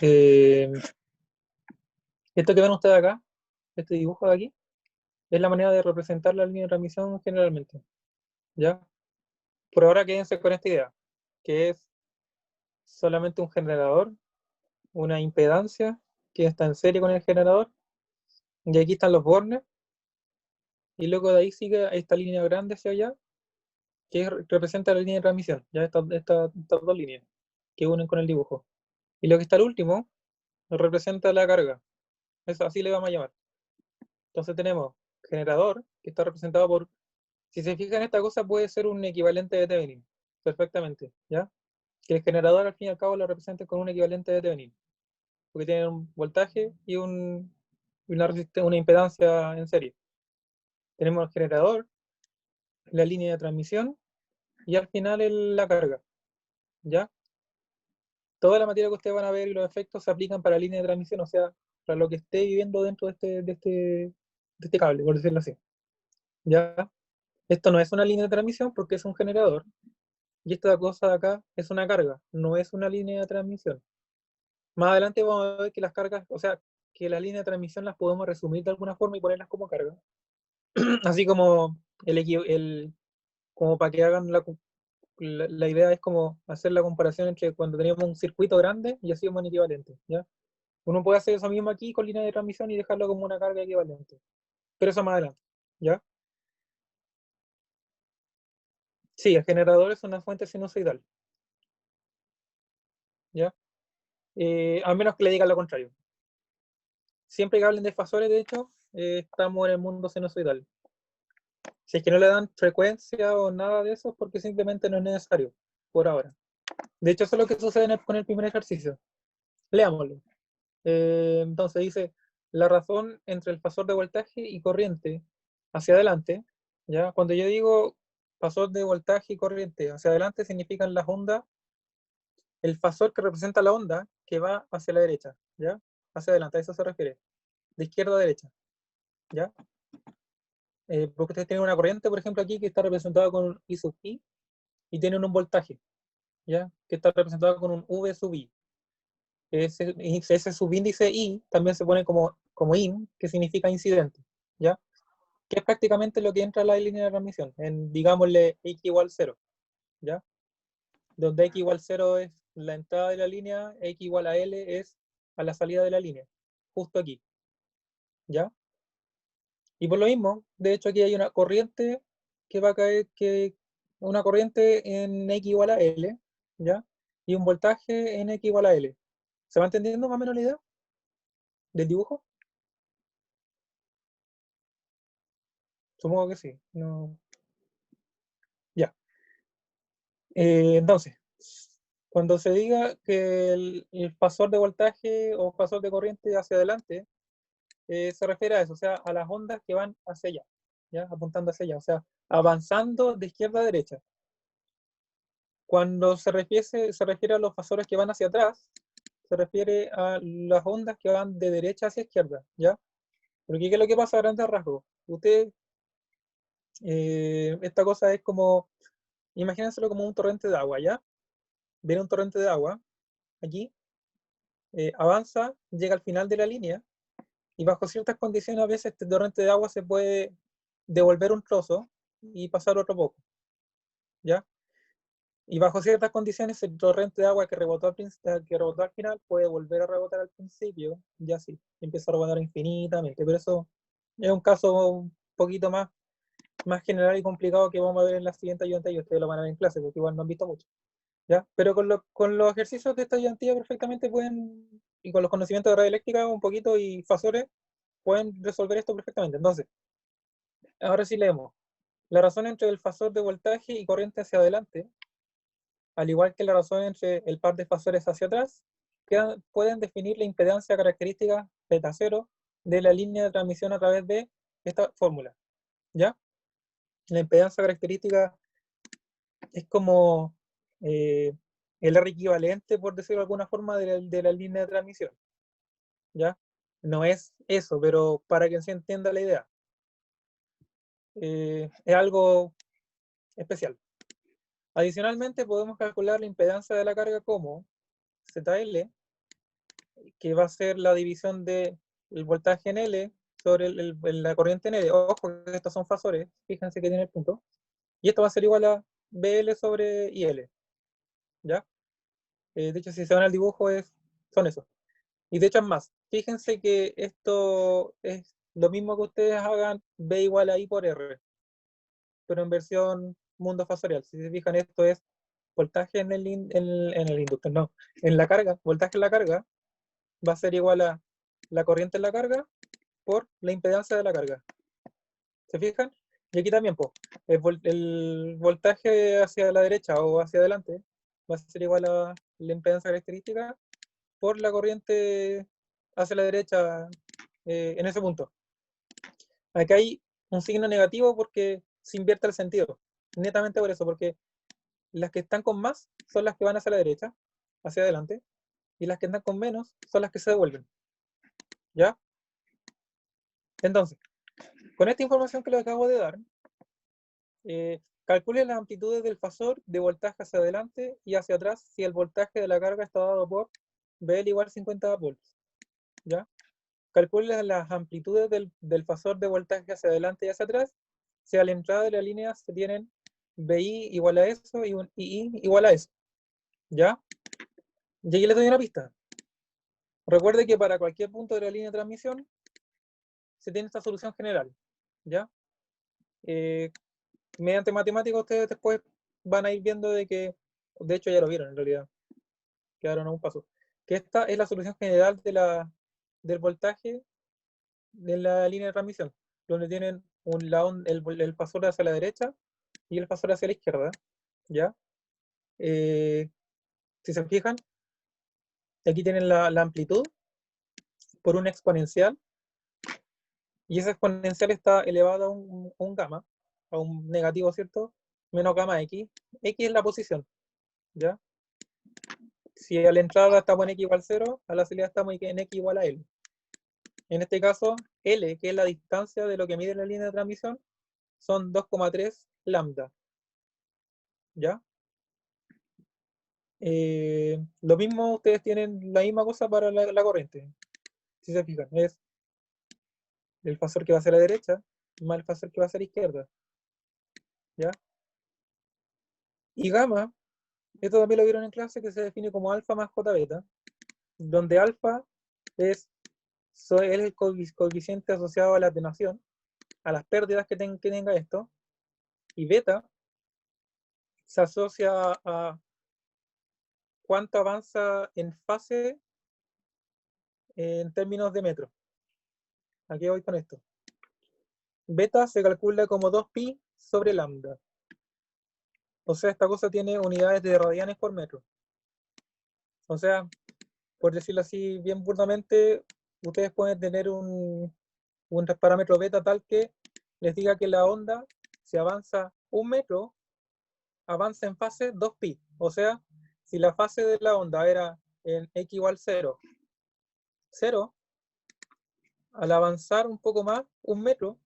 Eh, Esto que ven ustedes acá, este dibujo de aquí, es la manera de representar la línea de transmisión generalmente. ¿Ya? Por ahora quédense con esta idea, que es solamente un generador, una impedancia que está en serie con el generador, y aquí están los bornes, y luego de ahí sigue esta línea grande hacia allá, que representa la línea de transmisión, ya estas dos líneas que unen con el dibujo. Y lo que está al último representa la carga, eso así le vamos a llamar. Entonces tenemos generador, que está representado por, si se fijan, esta cosa puede ser un equivalente de Thevenin, perfectamente, ¿ya? Que el generador al fin y al cabo lo represente con un equivalente de Thevenin, porque tiene un voltaje y una impedancia en serie. Tenemos el generador, la línea de transmisión y al final la carga, ¿ya? Toda la materia que ustedes van a ver y los efectos se aplican para la línea de transmisión, o sea, para lo que esté viviendo dentro de este cable, por decirlo así, ¿ya? Esto no es una línea de transmisión porque es un generador, y esta cosa de acá es una carga, no es una línea de transmisión. Más adelante vamos a ver que las cargas, o sea, que la línea de transmisión las podemos resumir de alguna forma y ponerlas como carga. Así como como para que hagan la idea es como hacer la comparación entre cuando teníamos un circuito grande y así un equivalente, ¿ya? Uno puede hacer eso mismo aquí con línea de transmisión y dejarlo como una carga equivalente. Pero eso más adelante, ¿ya? Sí, el generador es una fuente sinusoidal, ¿ya? Al menos que le digan lo contrario. Siempre que hablen de fasores, de hecho, estamos en el mundo sinusoidal. Si es que no le dan frecuencia o nada de eso, es porque simplemente no es necesario, por ahora. De hecho, eso es lo que sucede con el primer ejercicio. Leámoslo. Entonces dice, la razón entre el fasor de voltaje y corriente hacia adelante, ¿ya? Cuando yo digo fasor de voltaje y corriente hacia adelante, significan las ondas, el fasor que representa la onda que va hacia la derecha, ¿ya? Hacia adelante, a eso se refiere. De izquierda a derecha, ¿ya? Porque ustedes tienen una corriente, por ejemplo, aquí que está representada con un I sub I y tienen un voltaje, ¿ya? Que está representado con un V sub I. Ese subíndice I también se pone como IN, que significa incidente, ¿ya? Que es prácticamente lo que entra a la línea de transmisión, en, digámosle, X igual 0, ¿ya? Donde X igual 0 es la entrada de la línea, X igual a L es a la salida de la línea, justo aquí, ¿ya? Y por lo mismo, de hecho aquí hay una corriente que va a caer, una corriente en X igual a L, ¿ya? Y un voltaje en X igual a L. ¿Se va entendiendo más o menos la idea del dibujo? Supongo que sí. No. Ya. Entonces, cuando se diga que el pasor de voltaje o pasor de corriente hacia adelante, se refiere a eso, o sea, a las ondas que van hacia allá, ¿ya? Apuntando hacia allá, o sea, avanzando de izquierda a derecha. Cuando se refiere a los pasores que van hacia atrás, se refiere a las ondas que van de derecha hacia izquierda, ¿ya? Porque ¿qué es lo que pasa a grandes rasgos? Esta cosa es como, imagínenselo como un torrente de agua, ¿ya? Viene un torrente de agua, aquí, avanza, llega al final de la línea, y bajo ciertas condiciones a veces este torrente de agua se puede devolver un trozo y pasar otro poco, ¿ya? Y bajo ciertas condiciones el torrente de agua que rebotó al final puede volver a rebotar al principio, y así, empieza a rebotar infinitamente, pero eso es un caso un poquito más general y complicado que vamos a ver en la siguiente ayudantía y ustedes lo van a ver en clase, porque igual no han visto mucho, ¿ya? Pero con los ejercicios de esta ayudantía perfectamente pueden, y con los conocimientos de radioeléctrica un poquito y fasores, pueden resolver esto perfectamente. Entonces, ahora sí leemos. La razón entre el fasor de voltaje y corriente hacia adelante, al igual que la razón entre el par de fasores hacia atrás, pueden definir la impedancia característica beta cero de la línea de transmisión a través de esta fórmula, ¿ya? La impedancia característica es como eh, el R equivalente, por decirlo de alguna forma, de la línea de transmisión, ¿ya? No es eso, pero para que se entienda la idea, es algo especial. Adicionalmente, podemos calcular la impedancia de la carga como ZL que va a ser la división del voltaje en L sobre la corriente en L. Ojo, que estos son fasores, fíjense que tiene el punto. Y esto va a ser igual a BL sobre IL, ¿ya? De hecho, si se van al dibujo, son esos. Y de hecho es más, fíjense que esto es lo mismo que ustedes hagan B igual a I por R, pero en versión mundo fasorial. Si se fijan, esto es voltaje en el inductor, no, en la carga, voltaje en la carga va a ser igual a la corriente en la carga por la impedancia de la carga. ¿Se fijan? Y aquí también, pues, el voltaje hacia la derecha o hacia adelante va a ser igual a la impedancia característica por la corriente hacia la derecha en ese punto. Acá hay un signo negativo porque se invierte el sentido. Netamente por eso, porque las que están con más son las que van hacia la derecha, hacia adelante, y las que están con menos son las que se devuelven. ¿Ya? Entonces, con esta información que les acabo de dar, calcule las amplitudes del fasor de voltaje hacia adelante y hacia atrás si el voltaje de la carga está dado por BL igual 50 volts. ¿Ya? Calcule las amplitudes del fasor de voltaje hacia adelante y hacia atrás si a la entrada de la línea se tienen BI igual a eso y un II igual a eso. ¿Ya? Y aquí les doy una pista. Recuerde que para cualquier punto de la línea de transmisión se tiene esta solución general. ¿Ya? Mediante matemáticas ustedes después van a ir viendo de que, de hecho ya lo vieron en realidad, quedaron a un paso, que esta es la solución general del voltaje de la línea de transmisión, donde tienen el fasor hacia la derecha y el fasor hacia la izquierda, ¿ya? Si se fijan, aquí tienen la amplitud por una exponencial, y esa exponencial está elevada a un gamma, a un negativo, ¿cierto? Menos gamma x. X es la posición, ¿ya? Si a la entrada estamos en x igual 0, a la salida estamos en x igual a L. En este caso, L, que es la distancia de lo que mide la línea de transmisión, son 2,3 lambda. ¿Ya? Lo mismo, ustedes tienen la misma cosa para la corriente. Si se fijan, es el fasor que va hacia la derecha más el fasor que va hacia la izquierda. ¿Ya? Y gamma, esto también lo vieron en clase, que se define como alfa más j beta, donde alfa es el coeficiente asociado a la atenuación, a las pérdidas que tenga esto, y beta se asocia a cuánto avanza en fase en términos de metros. Aquí voy con esto. Beta se calcula como 2pi sobre lambda. O sea, esta cosa tiene unidades de radianes por metro. O sea, por decirlo así bien burdamente, ustedes pueden tener un parámetro beta tal que les diga que la onda, si avanza 1 metro, avanza en fase 2pi. O sea, si la fase de la onda era en x igual 0, 0, al avanzar un poco más, 1 metro,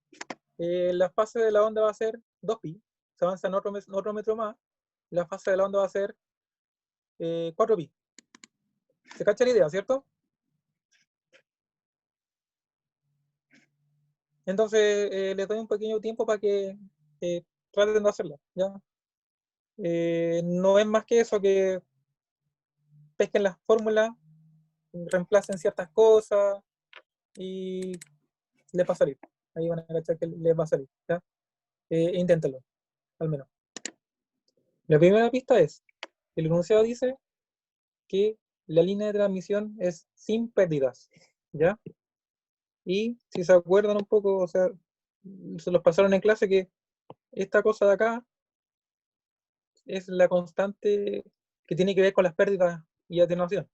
la fase de la onda va a ser 2pi. Se avanza en otro metro más, la fase de la onda va a ser 4pi. ¿Se cacha la idea, cierto? Entonces, les doy un pequeño tiempo para que traten de hacerlo, ¿ya? No es más que eso, que pesquen las fórmulas, reemplacen ciertas cosas y les va a salir. Ahí van a cachar que les va a salir, ¿ya? Inténtenlo, al menos. La primera pista es, el enunciado dice que la línea de transmisión es sin pérdidas, ¿ya? Y si se acuerdan un poco, o sea, se los pasaron en clase que esta cosa de acá es la constante que tiene que ver con las pérdidas y atenuación,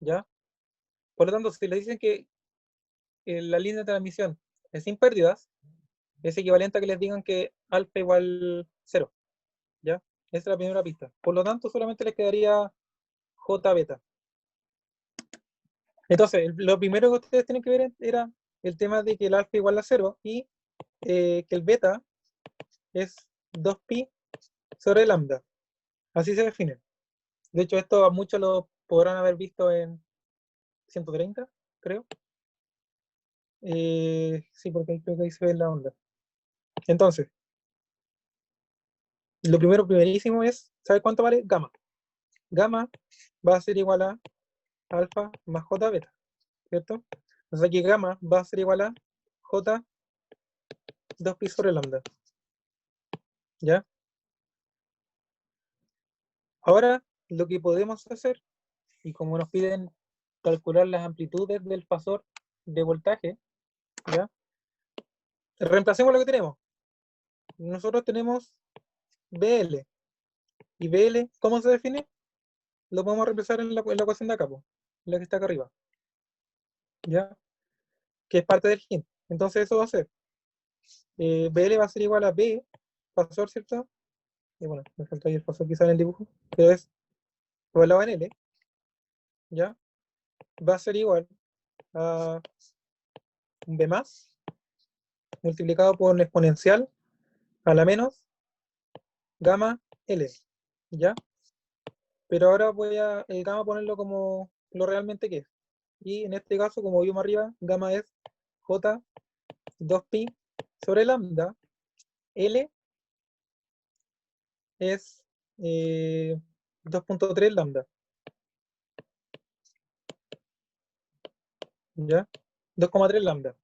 ¿ya? Por lo tanto, si le dicen que la línea de transmisión es sin pérdidas, es equivalente a que les digan que alfa igual 0, ¿ya? Esa es la primera pista. Por lo tanto, solamente les quedaría J beta. Entonces, lo primero que ustedes tienen que ver era el tema de que el alfa igual a 0 y que el beta es 2pi sobre lambda. Así se define. De hecho, esto a muchos lo podrán haber visto 130, creo. Sí, porque ahí creo que ahí se ve la onda. Entonces, lo primerísimo es, ¿sabes cuánto vale? Gamma. Gamma va a ser igual a alfa más j beta, ¿cierto? O sea que gamma va a ser igual a j 2 pi sobre lambda, ¿ya? Ahora, lo que podemos hacer, y como nos piden calcular las amplitudes del fasor de voltaje, ¿ya? Reemplacemos lo que tenemos. Nosotros tenemos BL. ¿Y BL cómo se define? Lo podemos reemplazar en la ecuación de acá, po, la que está acá arriba, ¿ya? Que es parte del hint. Entonces eso va a ser, BL va a ser igual a B, fasor, ¿cierto? Y bueno, me falta ahí el fasor quizá en el dibujo, pero es evaluado en L, ¿ya? Va a ser igual a un B más, multiplicado por un exponencial a la menos gamma L, ¿ya? Pero ahora voy a el gamma ponerlo como lo realmente que es. Y en este caso, como vimos arriba, gamma es J 2pi sobre lambda, L es 2.3 lambda, ¿ya? 2,3 lambda.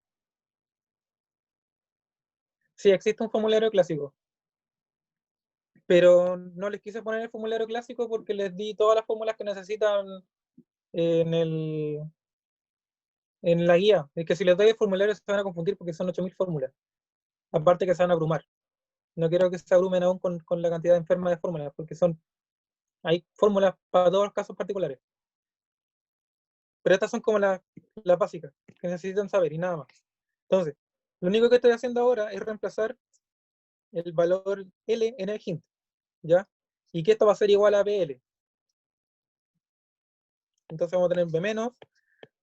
Sí, existe un formulario clásico, pero no les quise poner el formulario clásico porque les di todas las fórmulas que necesitan en en la guía. Es que si les doy el formulario se van a confundir porque son 8000 fórmulas. Aparte que se van a abrumar. No quiero que se abrumen aún con la cantidad enferma de fórmulas, porque hay fórmulas para todos los casos particulares. Pero estas son como las básicas que necesitan saber y nada más. Entonces, lo único que estoy haciendo ahora es reemplazar el valor L en el hint, ¿ya? Y que esto va a ser igual a BL. Entonces vamos a tener B menos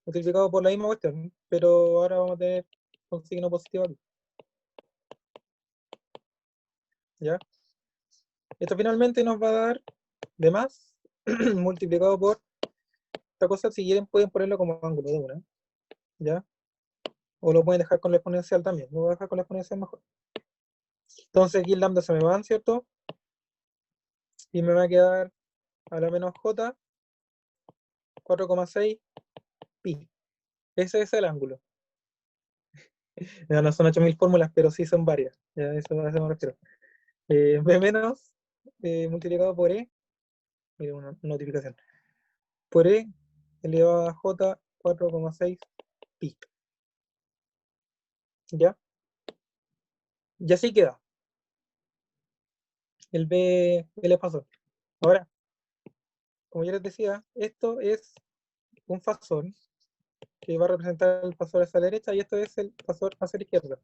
multiplicado por la misma cuestión, pero ahora vamos a tener un signo positivo aquí, ¿ya? Esto finalmente nos va a dar B más multiplicado por esta cosa. Si quieren pueden ponerlo como ángulo de una, ¿ya? O lo pueden dejar con la exponencial también. Lo voy a dejar con la exponencial mejor. Entonces aquí el lambda se me van, ¿cierto? Y me va a quedar a la menos j 4,6 pi. Ese es el ángulo. Ya no son 8000 fórmulas, pero sí son varias. Ya a eso me refiero. B menos multiplicado por E, mire, una notificación, por E elevado a J 4,6 pi. ¿Ya? Y así queda. El B, el fasor. Ahora, como ya les decía, esto es un fasor que va a representar el fasor hacia la derecha y esto es el fasor hacia la izquierda.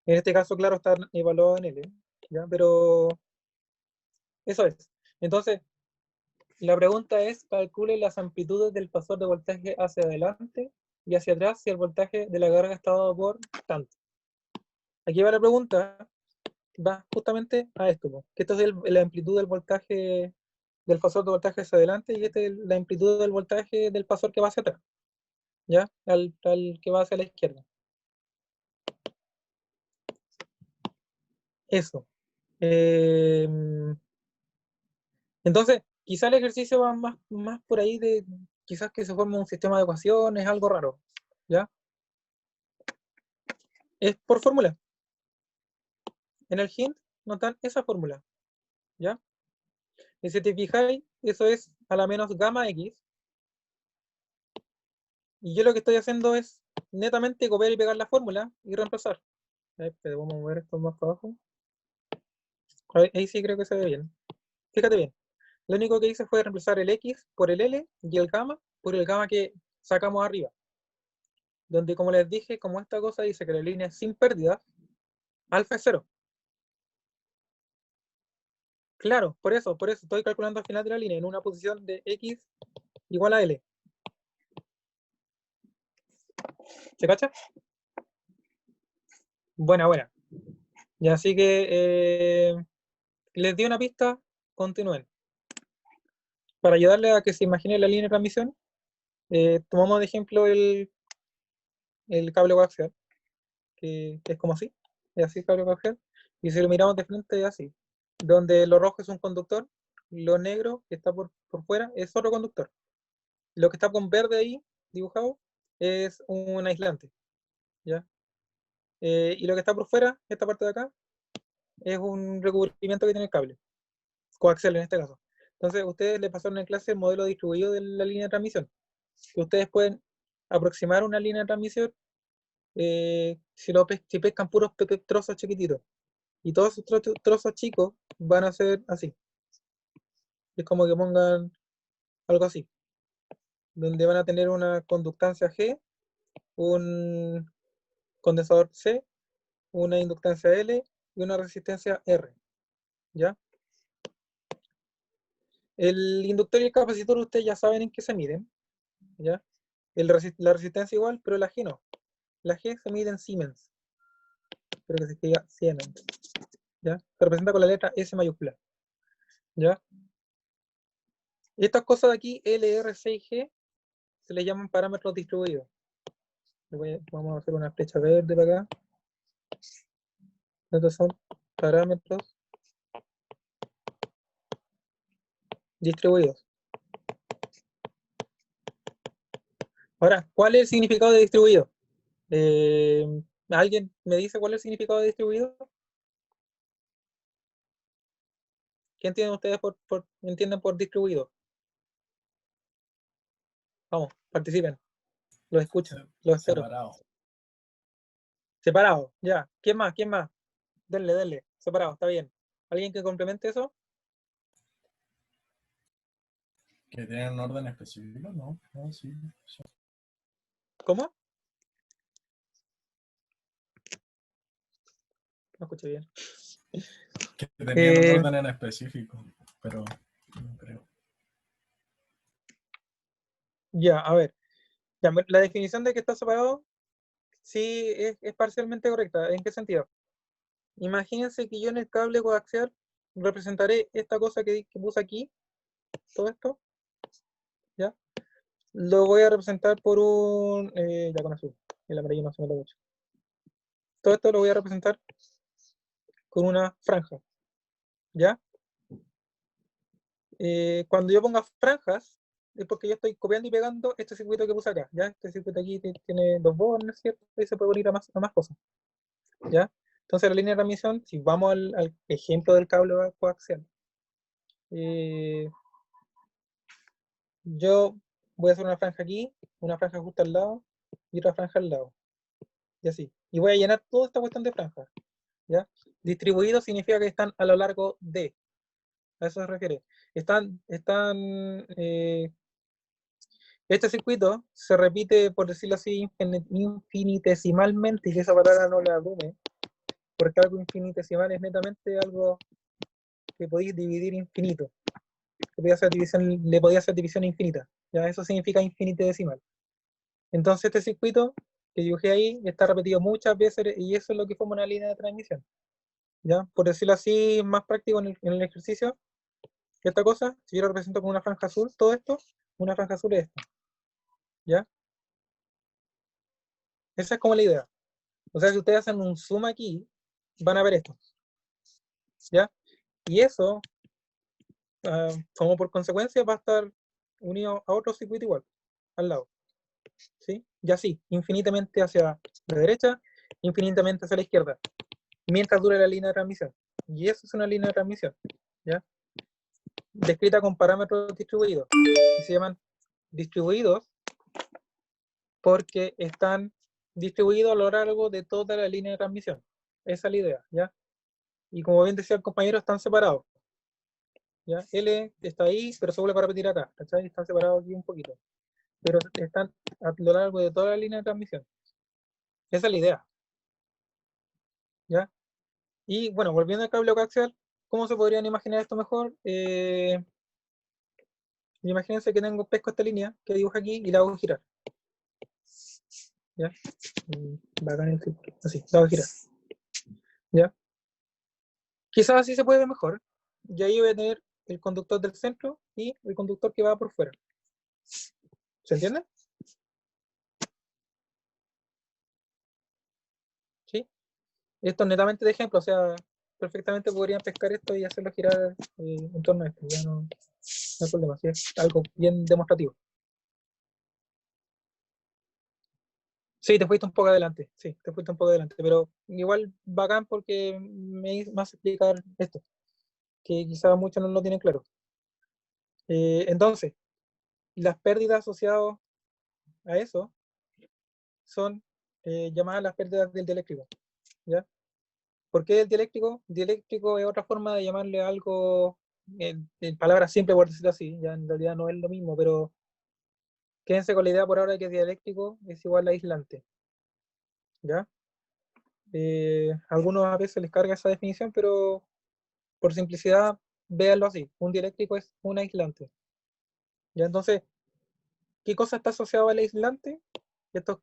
En este caso, claro, está evaluado en L, ¿ya? Pero eso es. Entonces, la pregunta es, calcule las amplitudes del fasor de voltaje hacia adelante y hacia atrás si el voltaje de la carga está dado por tanto. Aquí va la pregunta, va justamente a esto, ¿no? Que esto es la amplitud del voltaje del fasor de voltaje hacia adelante y esta es la amplitud del voltaje del fasor que va hacia atrás, ¿ya? Al que va hacia la izquierda. Eso. Eh, entonces, quizá el ejercicio va más por ahí de quizás que se forme un sistema de ecuaciones, algo raro, ¿ya? Es por fórmula. En el hint notan esa fórmula, ¿ya? Y si te fijáis, eso es a la menos gamma x. Y yo lo que estoy haciendo es netamente copiar y pegar la fórmula y reemplazar. Pero vamos a mover esto más para abajo. Ahí sí creo que se ve bien. Fíjate bien. Lo único que hice fue reemplazar el x por el L y el gamma por el gamma que sacamos arriba. Donde, como les dije, como esta cosa dice que la línea es sin pérdida, alfa es cero. Claro, por eso estoy calculando al final de la línea en una posición de x igual a L. ¿Se cacha? Buena, buena. Y así que les di una pista, continúen. Para ayudarle a que se imagine la línea de transmisión, tomamos de ejemplo el cable coaxial, que es como así, es así el cable coaxial, y si lo miramos de frente es así, donde lo rojo es un conductor, lo negro que está por fuera es otro conductor. Lo que está con verde ahí dibujado es un aislante, ¿ya? Y lo que está por fuera, esta parte de acá, es un recubrimiento que tiene el cable, coaxial en este caso. Entonces, ustedes le pasaron en clase el modelo distribuido de la línea de transmisión, que ustedes pueden aproximar una línea de transmisión si pescan puros trozos chiquititos. Y todos esos trozos chicos van a ser así. Es como que pongan algo así, donde van a tener una conductancia G, un condensador C, una inductancia L y una resistencia R, ¿ya? El inductor y el capacitor ustedes ya saben en qué se miden, ¿ya? La resistencia igual, pero la G no. La G se mide en Siemens, pero que se escriba Siemens, ¿ya? Se representa con la letra S mayúscula, ¿ya? Y estas cosas de aquí, L, R, C y G, se les llaman parámetros distribuidos. Vamos a hacer una flecha verde para acá. Estos son parámetros distribuidos. Ahora, ¿cuál es el significado de distribuido? Eh, ¿Alguien me dice cuál es el significado de distribuido? ¿Qué entienden ustedes entienden por distribuido? Vamos, participen. Los escucho, los espero. Separado. Separado, ya. ¿Quién más? ¿Quién más? Denle, denle. Separado, está bien. ¿Alguien que complemente eso? Que tienen un orden específico, ¿no? No, sí. ¿Cómo? No escuché bien. Que tenían un orden en específico, pero no creo. Ya, a ver. Ya, la definición de que está separado, sí, es parcialmente correcta. ¿En qué sentido? Imagínense que yo en el cable coaxial representaré esta cosa que puse aquí, todo esto, ¿ya? Lo voy a representar por ya con azul, el amarillo no se me lo mucho. Todo esto lo voy a representar con una franja, ¿ya? Cuando yo ponga franjas, es porque yo estoy copiando y pegando este circuito que puse acá, ¿ya? Este circuito aquí tiene dos bornes, ¿cierto? Y se puede unir a más cosas, ¿ya? Entonces la línea de transmisión, si vamos al ejemplo del cable coaxial, yo voy a hacer una franja aquí, una franja justo al lado y otra franja al lado, y así. Y voy a llenar toda esta cuestión de franjas, ¿ya? Distribuido significa que están a lo largo de, a eso se refiere. Este circuito se repite, por decirlo así, infinitesimalmente, y que esa palabra no la abrume, porque algo infinitesimal es netamente algo que podéis dividir infinito, le podía hacer división infinita, ¿ya? Eso significa infinitesimal. Entonces este circuito que dibujé ahí está repetido muchas veces y eso es lo que forma una línea de transmisión, ¿ya? Por decirlo así, más práctico en el ejercicio, esta cosa, si yo lo represento con una franja azul, todo esto, una franja azul es esto, ¿ya? Esa es como la idea. O sea, si ustedes hacen un zoom aquí, van a ver esto, ¿ya? Y eso, como por consecuencia, va a estar unido a otro circuito igual, al lado, ¿sí? Y así, infinitamente hacia la derecha, infinitamente hacia la izquierda, mientras dure la línea de transmisión. Y eso es una línea de transmisión, ¿ya? Descrita con parámetros distribuidos. Y se llaman distribuidos porque están distribuidos a lo largo de toda la línea de transmisión. Esa es la idea, ¿ya? Y como bien decía el compañero, están separados. ¿Ya? L está ahí, pero se vuelve a repetir acá, ¿cachai? Están separados aquí un poquito. Pero están a lo largo de toda la línea de transmisión. Esa es la idea, ¿ya? Y bueno, volviendo al cable coaxial, ¿cómo se podrían imaginar esto mejor? Imagínense que pesco esta línea que dibuja aquí y la hago girar. ¿Ya? Bacán el círculo. Así, la hago girar. ¿Ya? Quizás así se puede ver mejor. Y ahí voy a tener el conductor del centro y el conductor que va por fuera. ¿Se entiende? Esto es netamente de ejemplo, o sea, perfectamente podrían pescar esto y hacerlo girar en torno a esto, ya no hay problema, ¿sí? Es algo bien demostrativo. Sí, te fuiste un poco adelante, sí, te fuiste un poco adelante, pero igual bacán porque me hace explicar esto, que quizás muchos no lo tienen claro. Entonces, las pérdidas asociadas a eso son llamadas las pérdidas del dieléctrico, ¿ya? ¿Por qué el dieléctrico? Dieléctrico es otra forma de llamarle algo, en palabras simples, por decirlo así, ya en realidad no es lo mismo, pero quédense con la idea por ahora de que dialéctico es igual a aislante, ¿ya? Algunos a veces les carga esa definición, pero por simplicidad, véanlo así, un dialéctrico es un aislante, ¿ya? Entonces, ¿qué cosa está asociado al aislante? Esos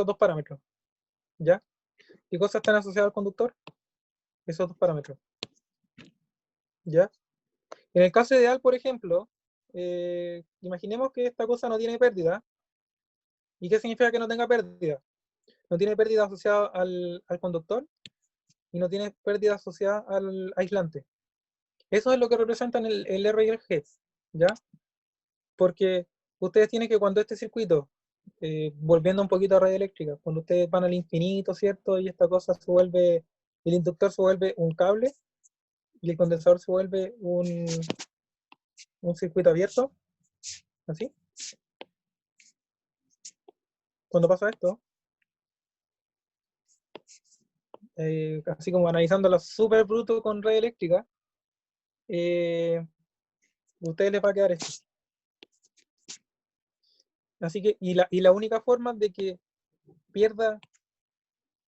dos parámetros, ¿ya? ¿Qué cosas están asociadas al conductor? Esos dos parámetros, ¿ya? En el caso ideal, por ejemplo, imaginemos que esta cosa no tiene pérdida. ¿Y qué significa que no tenga pérdida? No tiene pérdida asociada al conductor y no tiene pérdida asociada al aislante. Eso es lo que representan el R y el G, ¿ya? Porque ustedes tienen que cuando este circuito, volviendo un poquito a radio eléctrica, cuando ustedes van al infinito, ¿cierto? Y esta cosa se vuelve, el inductor se vuelve un cable y el condensador se vuelve un circuito abierto, así. Cuando pasa esto, así como analizándola súper bruto con red eléctrica, ustedes les va a quedar esto. Así que, y la única forma de que pierda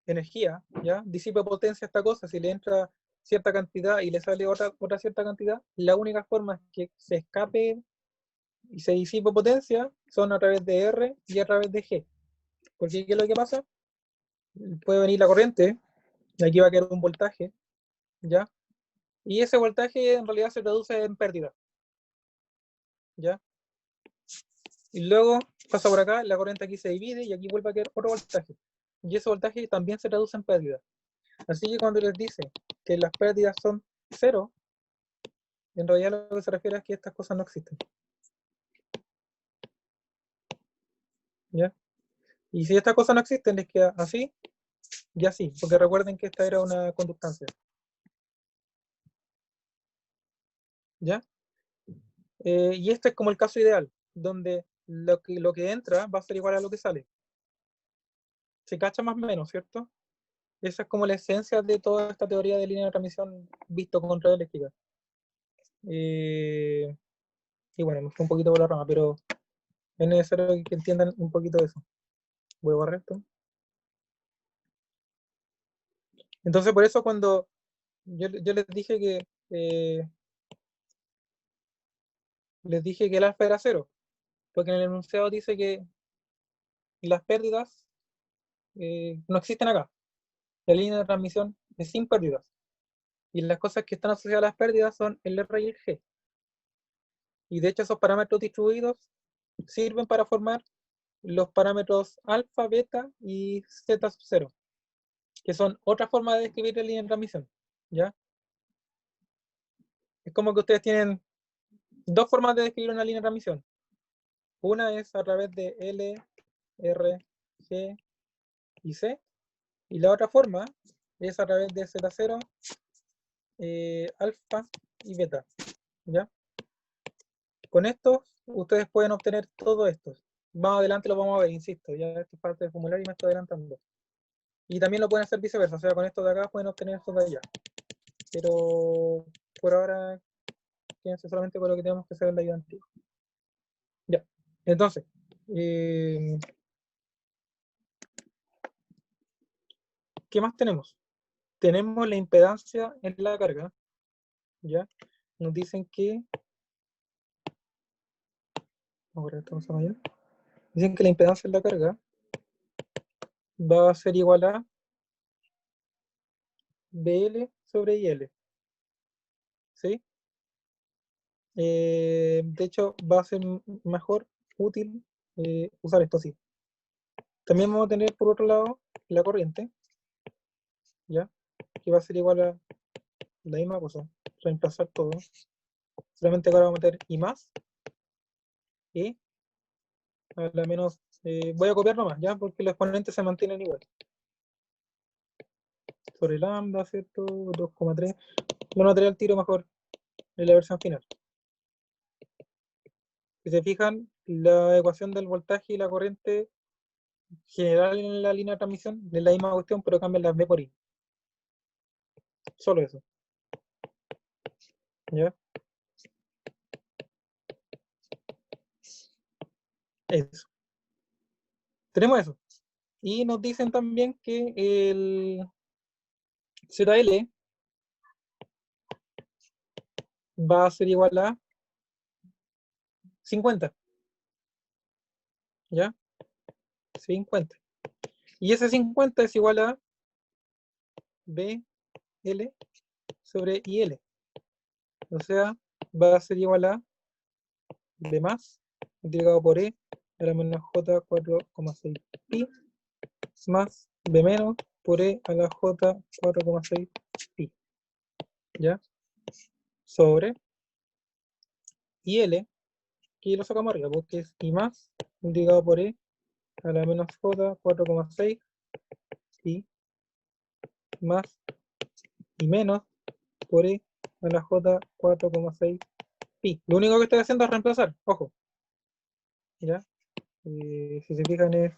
energía, ¿ya? Disipe potencia a esta cosa, si le entra cierta cantidad y le sale otra cierta cantidad, la única forma que se escape y se disipe potencia son a través de R y a través de G. Porque ¿qué es lo que pasa? Puede venir la corriente, y aquí va a quedar un voltaje, ¿ya? Y ese voltaje en realidad se traduce en pérdida, ¿ya? Y luego pasa por acá, la corriente aquí se divide y aquí vuelve a quedar otro voltaje. Y ese voltaje también se traduce en pérdida. Así que cuando les dice que las pérdidas son cero, en realidad lo que se refiere es que estas cosas no existen, ¿ya? Y si estas cosas no existen, les queda así y así, porque recuerden que esta era una conductancia, ¿ya? Y este es como el caso ideal, donde lo que entra va a ser igual a lo que sale. Se cacha más o menos, ¿cierto? Esa es como la esencia de toda esta teoría de línea de transmisión visto con red eléctrica. Y bueno, me fue un poquito por la rama, pero es necesario que entiendan un poquito de eso. Voy a borrar esto. Entonces, por eso cuando yo les dije que el alfa era cero, porque en el enunciado dice que las pérdidas no existen acá. La línea de transmisión es sin pérdidas. Y las cosas que están asociadas a las pérdidas son el R y el G. Y de hecho esos parámetros distribuidos sirven para formar los parámetros alfa, beta y zeta sub 0, que son otra forma de describir la línea de transmisión, ¿ya? Es como que ustedes tienen dos formas de describir una línea de transmisión. Una es a través de L, R, G y C, y la otra forma es a través de Z0, alfa y beta, ¿ya? Con estos, ustedes pueden obtener todo esto. Más adelante lo vamos a ver, insisto, ya esto es parte del formulario y me estoy adelantando. Y también lo pueden hacer viceversa, o sea, con esto de acá pueden obtener esto de allá. Pero por ahora, quédense solamente con lo que tenemos que hacer en la ayuda antigua. Ya, entonces, ¿qué más tenemos? Tenemos la impedancia en la carga, ¿ya? Nos dicen que... Ahora estamos a mayor. Dicen que la impedancia en la carga va a ser igual a BL sobre IL, ¿sí? De hecho, va a ser mejor, útil, usar esto así. También vamos a tener, por otro lado, la corriente, ¿ya? Que va a ser igual a la misma cosa, reemplazar todo. Solamente ahora vamos a meter I más, y a la menos, voy a copiar nomás, ¿ya? Porque los exponentes se mantienen igual. Sobre lambda, ¿cierto? 2,3. Lo notaré al tiro mejor en la versión final. Si se fijan, la ecuación del voltaje y la corriente general en la línea de transmisión es la misma cuestión, pero cambian las B por I. Solo eso. ¿Ya? Eso. Tenemos eso. Y nos dicen también que el ZL va a ser igual a 50. ¿Ya? 50. Y ese 50 es igual a BL sobre IL. O sea, va a ser igual a B más multiplicado por E a la menos J 4,6 pi más B menos por E a la J 4,6 pi. ¿Ya? Sobre IL, que lo sacamos arriba, porque es I más multiplicado por E a la menos J 4,6 pi más I menos por E a la J 4,6 pi. Lo único que estoy haciendo es reemplazar, ojo. ¿Ya? Si se fijan es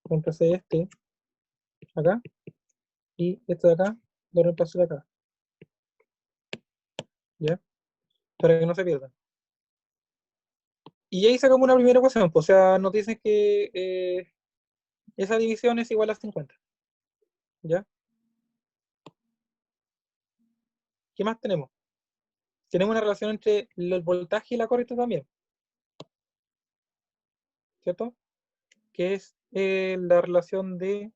reemplacé este acá y este de acá lo reemplacé de acá. ¿Ya? Para que no se pierdan. Y ahí sacamos una primera ecuación, pues, o sea, nos dicen que esa división es igual a 50. ¿Ya? ¿Qué más tenemos? Tenemos una relación entre el voltaje y la corriente también. ¿Cierto? Que es la relación de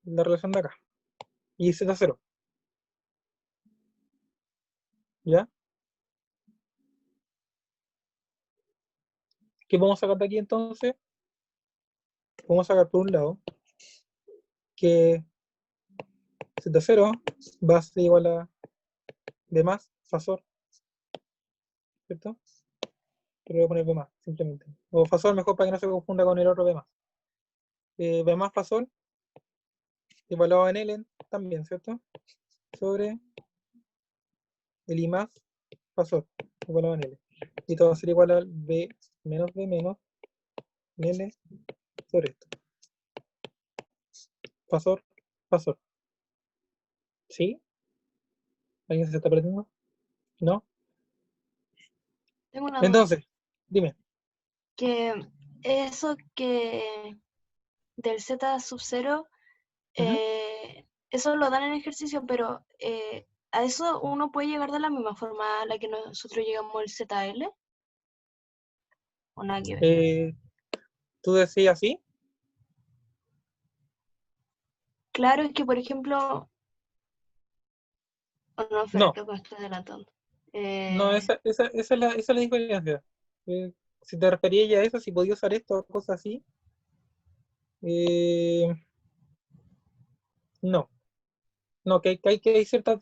la relación de acá. Y Z0. ¿Ya? ¿Qué vamos a sacar de aquí entonces? Vamos a sacar por un lado que Z0 va a ser igual a B más fasor, ¿cierto? Pero voy a poner B más, simplemente. O fasor mejor para que no se confunda con el otro B más. B más fasor, evaluado en L también, ¿cierto? Sobre el I más fasor, evaluado en L. Y todo va a ser igual al B menos B menos L sobre esto. Fasor, fasor. ¿Sí? ¿Alguien se está perdiendo? ¿No? Tengo una duda. Entonces, dime. Que eso que del Z sub 0, eso lo dan en ejercicio, pero a eso uno puede llegar de la misma forma a la que nosotros llegamos al ZL. ¿O nada que ver? ¿Tú decías así? Claro, es que por ejemplo, oh, no, espera, No, creo que me estoy adelantando. no, esa es la diferencia. Si te referías ya a eso, si podía usar esto o cosas así, eh, no. No, que hay ciertas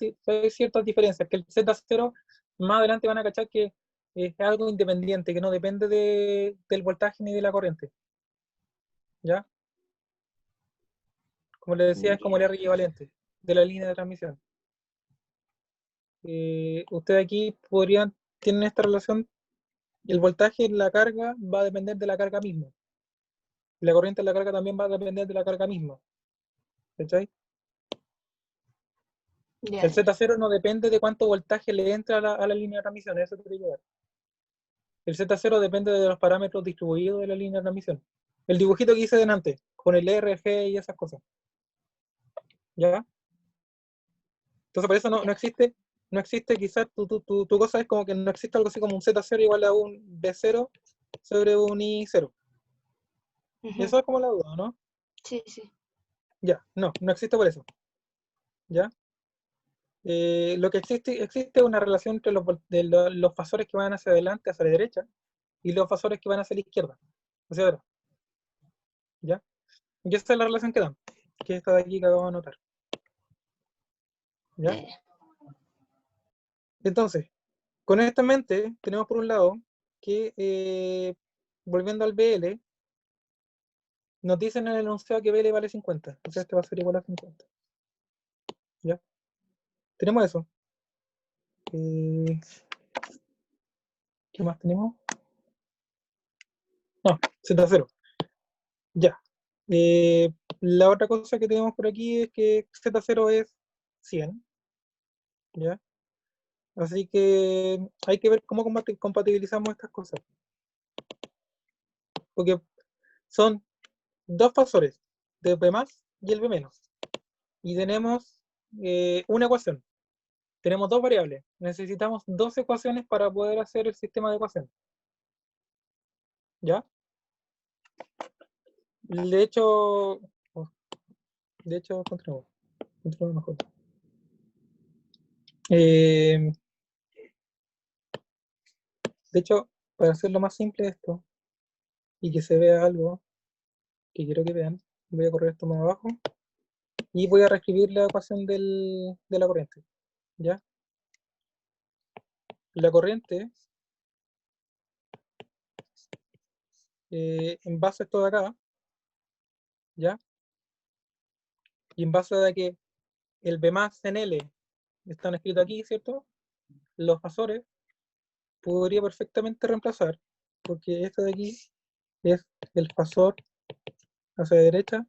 diferencias, que el Z0 más adelante van a cachar que es algo independiente, que no depende del voltaje ni de la corriente. ¿Ya? Como les decía, es como el Ya. R equivalente de la línea de transmisión. Ustedes aquí tienen esta relación, el voltaje en la carga va a depender de la carga misma. La corriente en la carga también va a depender de la carga misma. ¿Cachai? Ya, El Z0 no depende de cuánto voltaje le entra a la línea de transmisión, eso te quiero ver. El Z0 depende de los parámetros distribuidos de la línea de transmisión. El dibujito que hice delante, con el R, G y esas cosas. ¿Ya? Entonces, por eso no existe quizás tu cosa es como que no existe algo así como un Z0 igual a un B0 sobre un I0. Eso es como la duda, ¿no? Sí, sí. Ya, no existe por eso. ¿Ya? Lo que existe una relación entre los fasores que van hacia adelante, hacia la derecha, y los fasores que van hacia la izquierda, hacia atrás. ¿Ya? Y esta es la relación que dan, que es esta de aquí que acabo de anotar. ¿Ya? Entonces, con esto en mente, tenemos por un lado que, volviendo al BL, nos dicen en el enunciado que BL vale 50, o sea, este va a ser igual a 50. ¿Ya? Tenemos eso. ¿Qué más tenemos? No, Z0. Ya. La otra cosa que tenemos por aquí es que Z0 es 100. ¿Ya? Así que hay que ver cómo compatibilizamos estas cosas. Porque son dos fasores, el B más y el B menos. Y tenemos una ecuación. Tenemos dos variables. Necesitamos dos ecuaciones para poder hacer el sistema de ecuaciones. ¿Ya? De hecho, continuemos mejor. De hecho, para hacerlo más simple esto y que se vea algo que quiero que vean, voy a correr esto más abajo y voy a reescribir la ecuación de la corriente. ¿Ya? La corriente, en base a esto de acá, ¿ya? Y en base a que el B más en L están escritos aquí, ¿cierto? Los fasores podría perfectamente reemplazar, porque este de aquí es el fasor hacia la derecha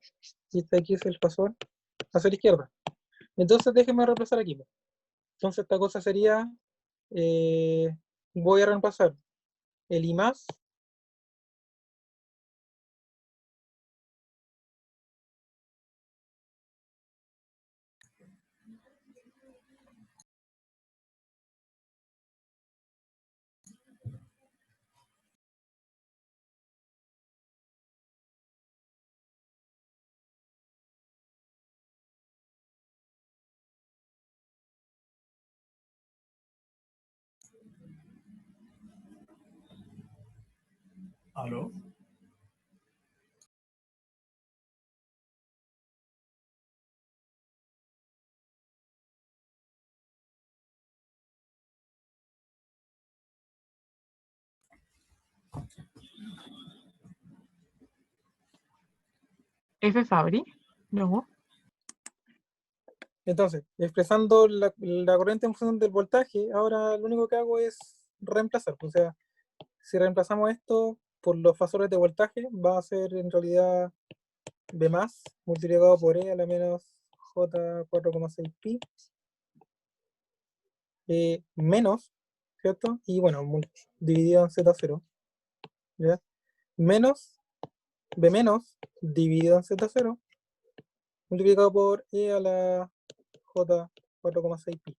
y este de aquí es el fasor hacia la izquierda. Entonces déjenme reemplazar aquí. Entonces esta cosa sería, voy a reemplazar el I más ¿Aló? ¿F Fabri? No. Entonces, expresando la corriente en función del voltaje, ahora lo único que hago es reemplazar. O sea, si reemplazamos esto por los fasores de voltaje, va a ser en realidad B más multiplicado por E a la menos J4,6pi menos, ¿cierto? Y bueno, dividido en Z0, ¿ya? Menos B menos dividido en Z0 multiplicado por E a la J4,6pi.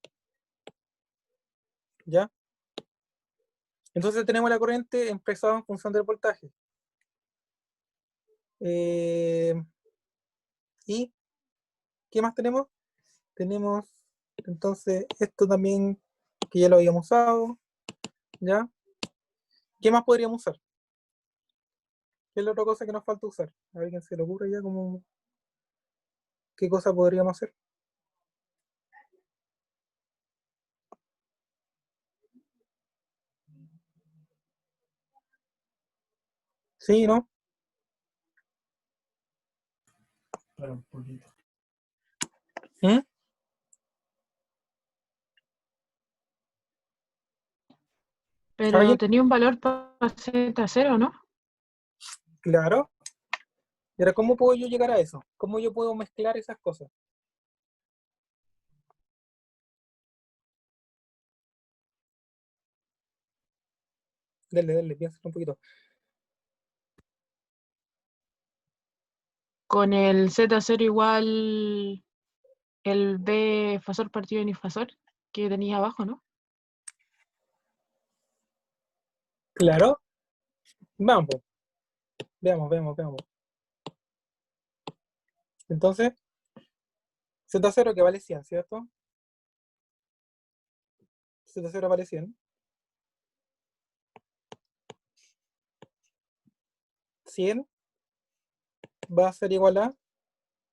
¿Ya? Entonces tenemos la corriente expresada en función del voltaje. ¿Y qué más tenemos? Tenemos entonces esto también que ya lo habíamos usado. ¿Ya? ¿Qué más podríamos usar? ¿Qué es la otra cosa que nos falta usar? A alguien se le ocurre ya como qué cosa podríamos hacer. Sí, ¿no? Pero un poquito. ¿Mm? Pero tenía un valor para Z0, ¿no? Claro. Y ahora, ¿cómo puedo yo llegar a eso? ¿Cómo yo puedo mezclar esas cosas? Dale, piensa un poquito. Con el Z0 igual el B fasor partido en fasor que tenía abajo, ¿no? Claro. Vamos, veamos. Entonces, Z0 que vale 100, ¿cierto? Z0 vale 100. 100 va a ser igual a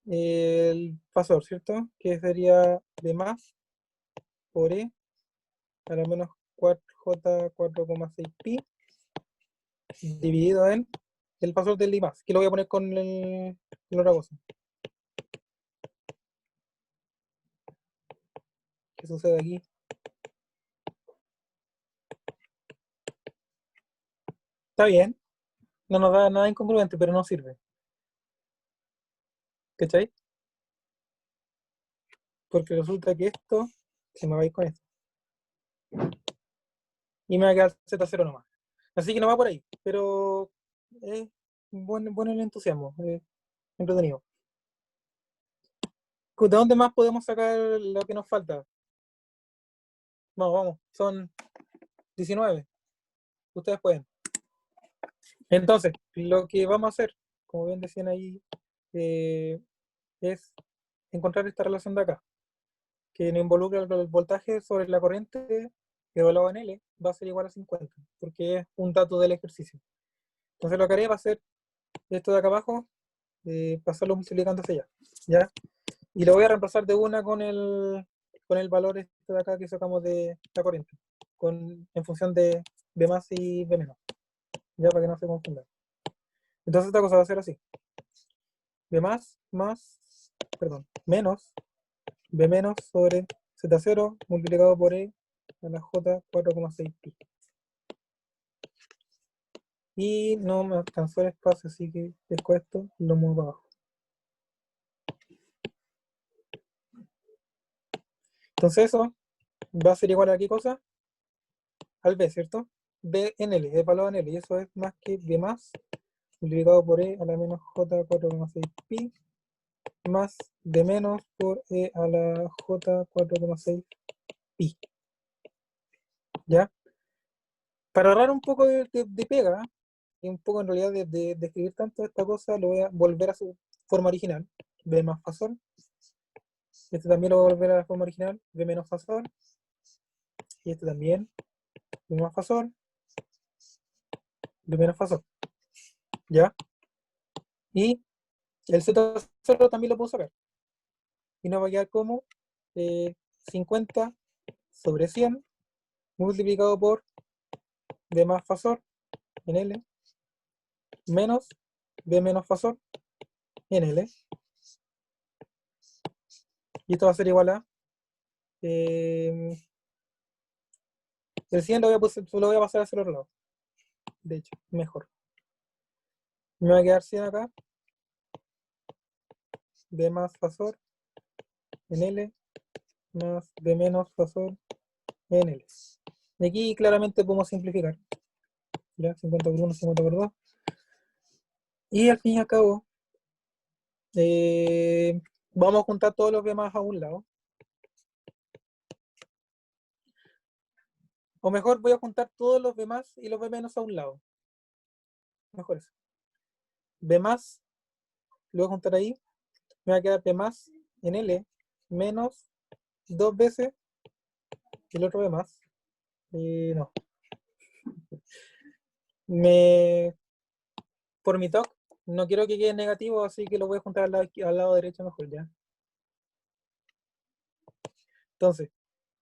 el fasor, ¿cierto? Que sería B más por E a la menos 4J 4,6 pi dividido en el fasor del I más, que lo voy a poner con la otra cosa. ¿Qué sucede aquí? Está bien, no nos da nada incongruente, pero no sirve. ¿Cachai? Porque resulta que esto se me va a ir con esto. Y me va a quedar Z0 nomás. Así que no va por ahí, pero es bueno el entusiasmo, entretenido. ¿De dónde más podemos sacar lo que nos falta? Vamos, son 19. Ustedes pueden. Entonces, lo que vamos a hacer, como bien decían ahí, es encontrar esta relación de acá, que nos involucra el voltaje sobre la corriente evaluado en L, va a ser igual a 50, porque es un dato del ejercicio. Entonces lo que haré va a ser esto de acá abajo, pasarlo multiplicando hacia allá, ¿ya? Y lo voy a reemplazar de una con el valor este de acá que sacamos de la corriente, en función de B más y B menos, ya para que no se confunda. Entonces esta cosa va a ser así. B más, menos B menos sobre Z0 multiplicado por E a la J 4,6 pi. Y no me alcanzó el espacio, así que pesco esto y lo muevo para abajo. Entonces eso va a ser igual a qué cosa? Al B, ¿cierto? B en L, es valor en L, y eso es más que B más multiplicado por E a la menos J 4,6 pi más B menos por E a la J 4,6 pi. ¿Ya? Para ahorrar un poco de pega, y un poco en realidad de escribir tanto esta cosa, lo voy a volver a su forma original, B más fasor. Este también lo voy a volver a la forma original, B menos fasor. Y este también, B más fasor, B menos fasor. ¿Ya? Y el Z0 también lo puedo sacar. Y nos va a quedar como 50 sobre 100 multiplicado por B más fasor en L menos B menos fasor en L. Y esto va a ser igual a el 100 lo voy a pasar hacia el otro lado. De hecho, mejor. Me va a quedar 100 acá. B más fasor en L más B menos fasor en L. Y aquí claramente podemos simplificar. ¿Ya? 50 por 1, 50 por 2. Y al fin y al cabo, vamos a juntar todos los B más a un lado. O mejor, voy a juntar todos los B más y los B menos a un lado. Mejor eso. B más, lo voy a juntar ahí. Me va a quedar B más en L menos 2 veces el otro B más. No. Por mi TOC, no quiero que quede negativo, así que lo voy a juntar al lado derecho mejor, ¿ya? Entonces,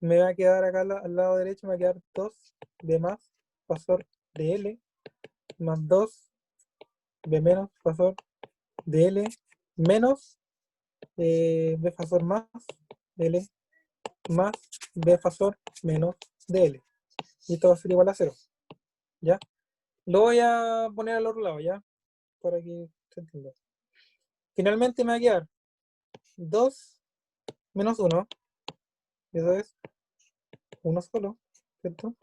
me va a quedar acá al lado derecho, me va a quedar 2 B más fasor de L más 2 B menos fasor de L menos B fasor más L más B fasor menos de L. Y esto va a ser igual a 0. ¿Ya? Lo voy a poner al otro lado, ¿ya? Para que se entienda. Finalmente me va a quedar 2 menos 1. Eso es 1 solo, ¿cierto?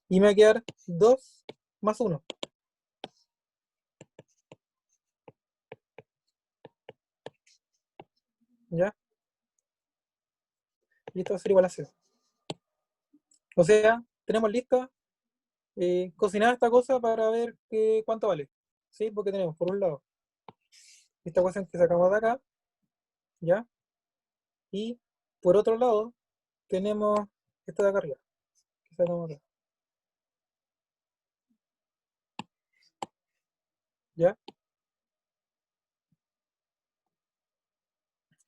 Y me va a quedar 2 más 1. ¿Ya? Y esto va a ser igual a 0. O sea, tenemos lista cocinada esta cosa para ver cuánto vale. ¿Sí? Porque tenemos, por un lado, esta ecuación que sacamos de acá, ¿ya? Y por otro lado, tenemos esta de acá arriba, que, que sacamos acá. ¿Ya?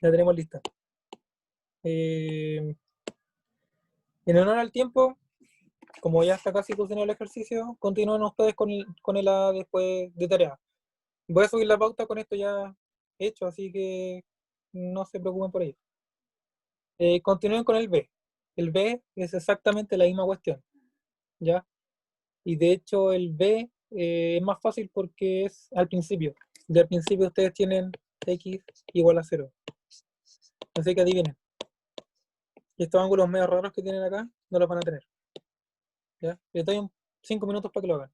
La tenemos lista. En honor al tiempo, como ya está casi cocinado el ejercicio, continúen ustedes con el A después de tarea. Voy a subir la pauta con esto ya hecho, así que no se preocupen por ello. Continúen con el B. El B es exactamente la misma cuestión, ¿ya? Y de hecho el B es más fácil porque es al principio. Del principio ustedes tienen X igual a 0. Así que adivinen. Y estos ángulos medio raros que tienen acá, no los van a tener. ¿Ya? Les doy 5 minutos para que lo hagan.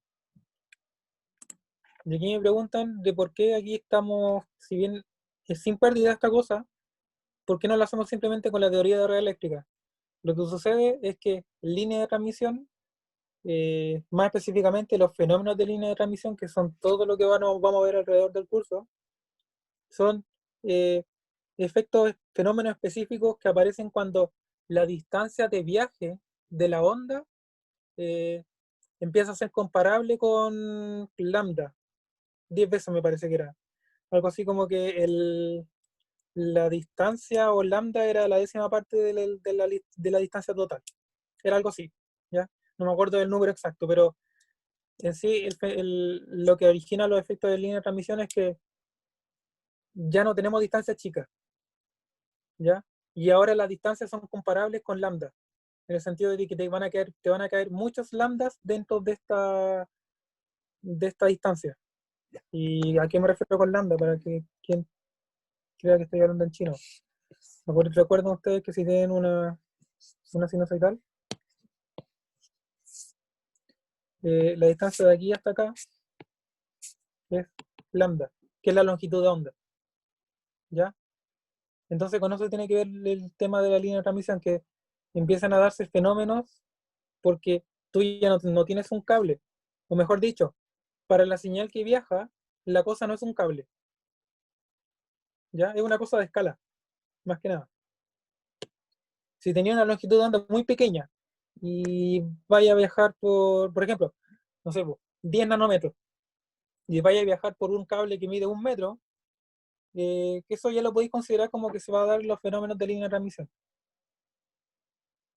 Y aquí me preguntan de por qué aquí estamos, si bien es sin pérdida esta cosa, ¿por qué no lo hacemos simplemente con la teoría de red eléctrica? Lo que sucede es que línea de transmisión, más específicamente los fenómenos de línea de transmisión, que son todo lo que vamos a ver alrededor del curso, son fenómenos específicos que aparecen cuando la distancia de viaje de la onda empieza a ser comparable con lambda. 10 veces me parece que era. Algo así como que la distancia o lambda era la décima parte de la distancia total. Era algo así, ¿ya? No me acuerdo del número exacto, pero en sí lo que origina los efectos de línea de transmisión es que ya no tenemos distancias chicas, ¿ya? Y ahora las distancias son comparables con lambda, en el sentido de que te van a caer muchos lambdas dentro de esta distancia. ¿Y a qué me refiero con lambda? Para que quien crea que estoy hablando en chino. ¿Recuerdan ustedes que si tienen una sinusoidal, la distancia de aquí hasta acá es lambda, que es la longitud de onda? ¿Ya? Entonces con eso tiene que ver el tema de la línea de transmisión, que empiezan a darse fenómenos porque tú ya no tienes un cable. O mejor dicho, para la señal que viaja, la cosa no es un cable. ¿Ya? Es una cosa de escala, más que nada. Si tenía una longitud de onda muy pequeña y vaya a viajar por ejemplo, no sé, 10 nanómetros, y vaya a viajar por un cable que mide 1 metro, que eso ya lo podéis considerar como que se va a dar los fenómenos de línea de transmisión.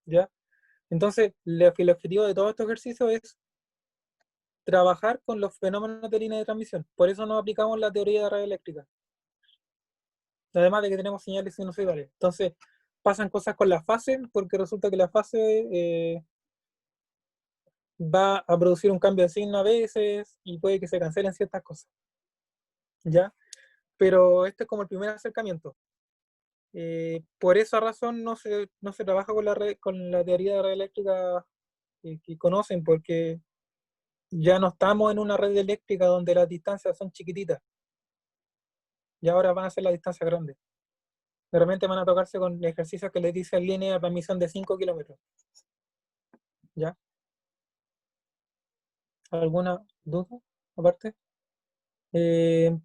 ¿Ya? Entonces, el objetivo de todo este ejercicio es trabajar con los fenómenos de línea de transmisión. Por eso nos aplicamos la teoría de red eléctrica. Además de que tenemos señales sinusoidales. Entonces, pasan cosas con la fase, porque resulta que la fase va a producir un cambio de signo a veces y puede que se cancelen ciertas cosas. ¿Ya? Pero este es como el primer acercamiento. Por esa razón no se trabaja con la teoría de red eléctrica que conocen, porque ya no estamos en una red eléctrica donde las distancias son chiquititas. Y ahora van a ser las distancias grandes. De repente van a tocarse con ejercicios que les dicen línea de transmisión de 5 kilómetros. ¿Ya? ¿Alguna duda aparte?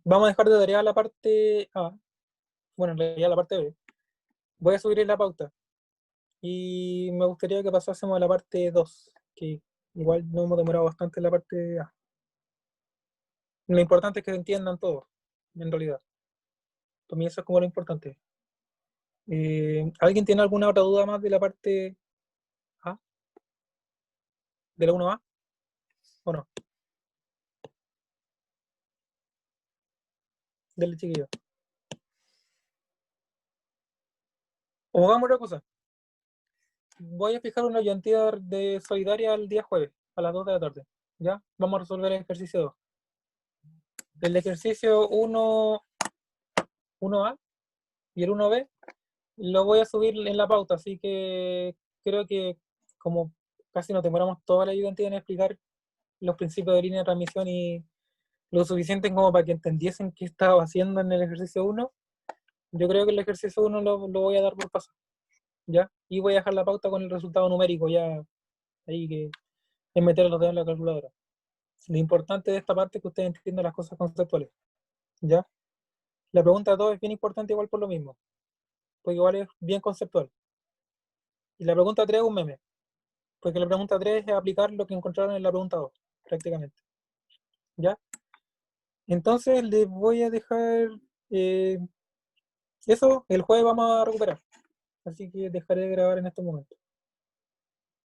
Vamos a dejar de tarea la parte A. Bueno, en realidad la parte B. Voy a subir la pauta. Y me gustaría que pasásemos a la parte 2, que igual no hemos demorado bastante en la parte A. Lo importante es que se entiendan todos, en realidad. Para mí eso es como lo importante. ¿Alguien tiene alguna otra duda más de la parte A? ¿De la 1A? ¿O no? Dale, chiquillo. O hagamos otra cosa. Voy a fijar una ayudantía de solidaria el día jueves, a las 2 de la tarde. ¿Ya? Vamos a resolver el ejercicio 2. El ejercicio 1A y el 1B lo voy a subir en la pauta, así que creo que como casi nos demoramos toda la ayudantía en explicar los principios de línea de transmisión y lo suficiente como para que entendiesen qué estaba haciendo en el ejercicio 1, yo creo que el ejercicio 1 lo voy a dar por paso, ¿ya? Y voy a dejar la pauta con el resultado numérico ya ahí, que es meter los dedos en la calculadora. Lo importante de esta parte es que ustedes entiendan las cosas conceptuales, ¿ya? La pregunta 2 es bien importante igual por lo mismo, porque igual es bien conceptual. Y la pregunta 3 es un meme, porque la pregunta 3 es aplicar lo que encontraron en la pregunta 2, prácticamente, ¿ya? Entonces les voy a dejar eso, el jueves vamos a recuperar. Así que dejaré de grabar en este momento.